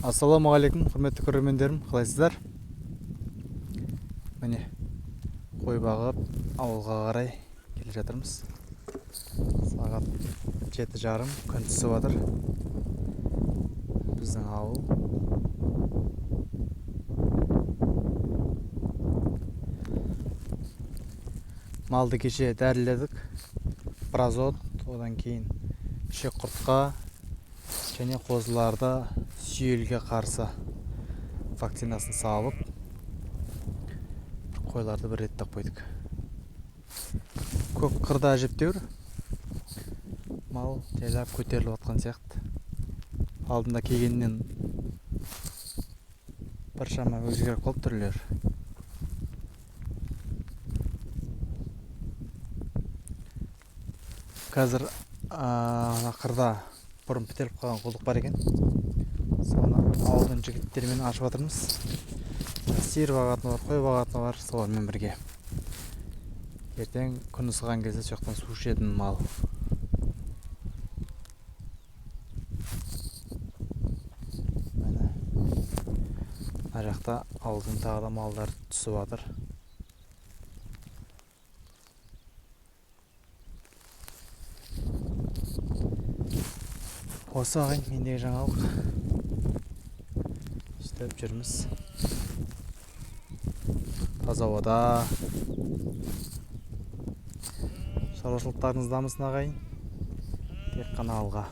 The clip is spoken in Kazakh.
Ассалаумағалейкум, құрметті көрермендерім, қалайсыздар? Міне, қой бағып ауылға қарай келе жатырмыз. Сағат 7:30, күн түсіп жатыр. Біздің ауыл. Малды кеше дәріледік. Празот, одан кейін ішек құртқа және қозыларда сүйелге қарсы вакцинасын салып, қойларды бір реттеп қойдық. Көк қырда әжептеуір мал жайлап көтеріліп жатқан сияқты. Алдында келгеннен біршама өзгеріп қалып түрлері. Қазір қырда бұрын бітеліп қалған құлдық бар екен. Соны ауылдың жігіттерімен ашып жатырмыз. Сиыр бағатыны бар, қой бағатыны бар, солармен бірге. Ертең күн ысыған кезде сол жақтан су ішетін мал. Мына жақта ауылдың тағы да малдар түсіп жатыр. Осы ағайын, мендегі жаңалық. Істеп жүрміз. Таза ауада. Шаруашылықтарыңыз дамысын ағайын. Тек қана алға.